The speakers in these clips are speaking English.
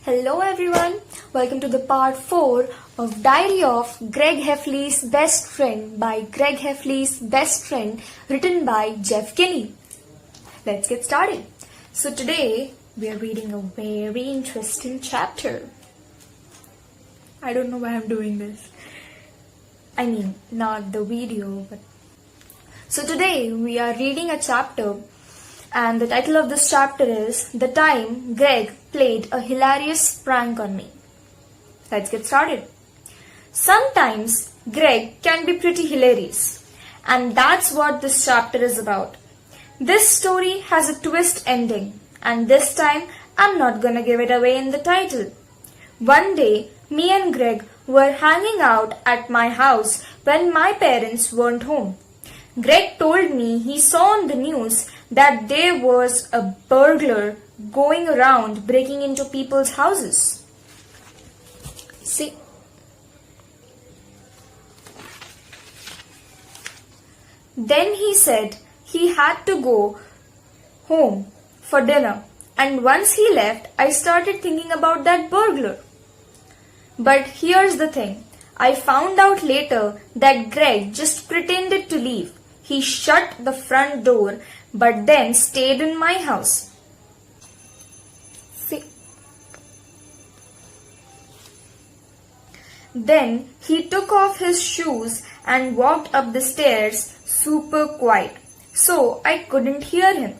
Hello everyone, welcome to the part 4 of Diary of Greg Heffley's Best Friend by Greg Heffley's Best Friend, written by Jeff Kinney. Let's get started. So today we are reading a very interesting chapter. I don't know why I'm doing this. I mean, not the video, but... So today we are reading a chapter, and the title of this chapter is The Time Greg Played a Hilarious Prank on Me. Let's get started. Sometimes Greg can be pretty hilarious, and that's what this chapter is about. This story has a twist ending, and this time I'm not gonna give it away in the title. One day, me and Greg were hanging out at my house when my parents weren't home. Greg told me he saw on the news that there was a burglar going around breaking into people's houses. See? Then he said he had to go home for dinner, and once he left, I started thinking about that burglar. But here's the thing. I found out later that Greg just pretended to leave. He shut the front door but then stayed in my house. See? Then he took off his shoes and walked up the stairs super quiet, so I couldn't hear him.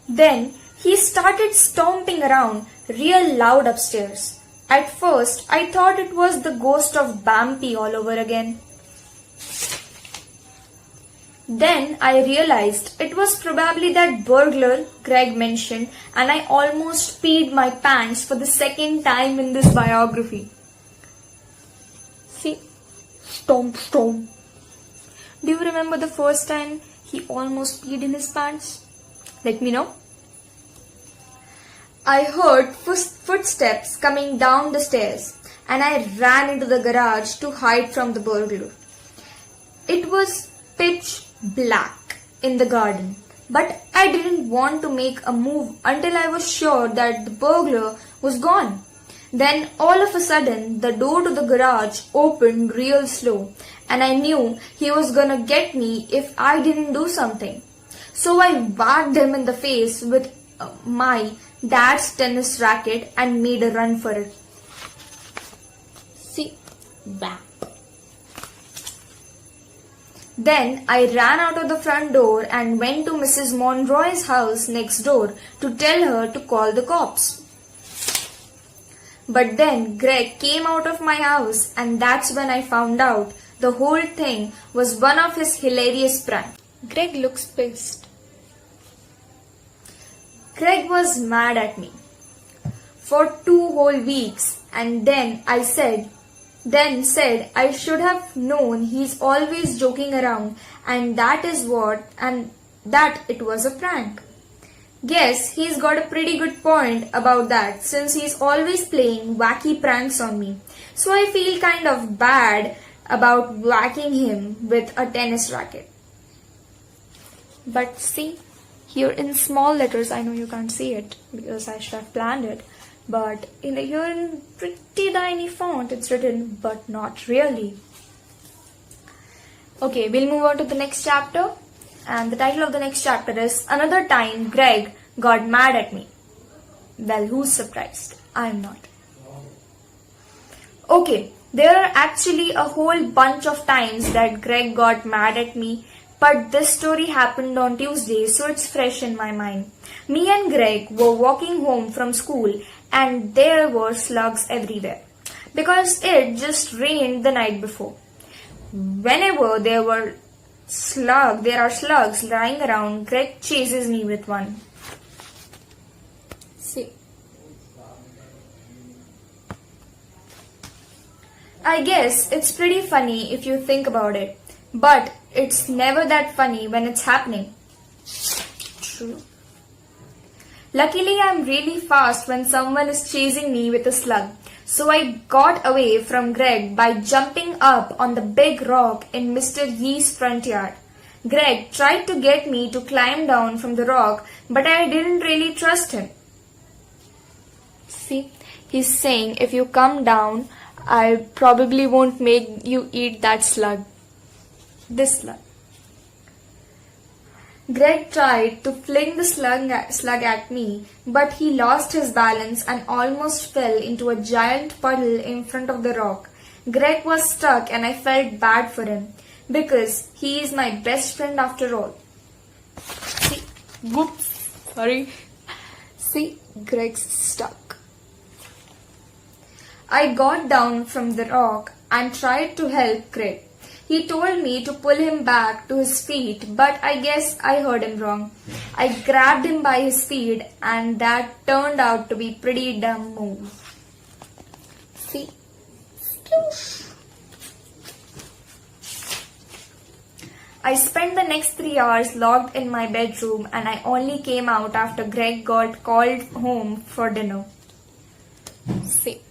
Then he started stomping around real loud upstairs. At first, I thought it was the ghost of Bampy all over again. Then I realized it was probably that burglar Greg mentioned, and I almost peed my pants for the second time in this biography. See? Stomp, stomp. Do you remember the first time he almost peed in his pants? Let me know. I heard footsteps coming down the stairs, and I ran into the garage to hide from the burglar. It was pitch black in the garden, but I didn't want to make a move until I was sure that the burglar was gone. Then all of a sudden the door to the garage opened real slow, and I knew he was gonna get me if I didn't do something. So I whacked him in the face with my dad's tennis racket and made a run for it. See? Bam. Then I ran out of the front door and went to Mrs. Monroy's house next door to tell her to call the cops. But then Greg came out of my house, and that's when I found out the whole thing was one of his hilarious pranks. Greg looks pissed. Greg was mad at me for 2 whole weeks, and then said I should have known he's always joking around, and that it was a prank. Guess he's got a pretty good point about that, since he's always playing wacky pranks on me. So I feel kind of bad about whacking him with a tennis racket. But see, here in small letters, I know you can't see it because I should have planned it. But here in pretty tiny font, it's written, but not really. Okay, we'll move on to the next chapter. And the title of the next chapter is Another Time Greg Got Mad at Me. Well, who's surprised? I'm not. Okay, there are actually a whole bunch of times that Greg got mad at me. But this story happened on Tuesday, so it's fresh in my mind. Me and Greg were walking home from school, and there were slugs everywhere, because it just rained the night before. Whenever there are slugs lying around, Greg chases me with one. See. I guess it's pretty funny if you think about it, but it's never that funny when it's happening. True. Luckily, I'm really fast when someone is chasing me with a slug. So I got away from Greg by jumping up on the big rock in Mr. Yee's front yard. Greg tried to get me to climb down from the rock, but I didn't really trust him. See, he's saying if you come down, I probably won't make you eat that slug. This slug. Greg tried to fling the slug at me, but he lost his balance and almost fell into a giant puddle in front of the rock. Greg was stuck and I felt bad for him, because he is my best friend after all. See, whoops, sorry. See, Greg's stuck. I got down from the rock and tried to help Greg. He told me to pull him back to his feet, but I guess I heard him wrong. I grabbed him by his feet and that turned out to be pretty dumb move. See? I spent the next 3 hours locked in my bedroom and I only came out after Greg got called home for dinner. See,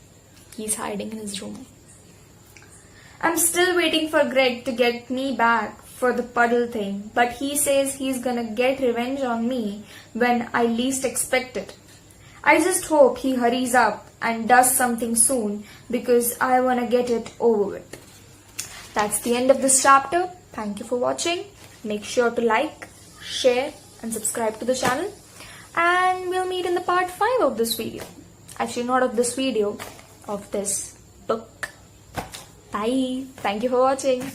he's hiding in his room. I'm still waiting for Greg to get me back for the puddle thing, but he says he's gonna get revenge on me when I least expect it. I just hope he hurries up and does something soon because I wanna get it over with. That's the end of this chapter. Thank you for watching. Make sure to like, share and subscribe to the channel. And we'll meet in the part 5 of this video. Actually, not of this video, of this book. Bye. Thank you for watching.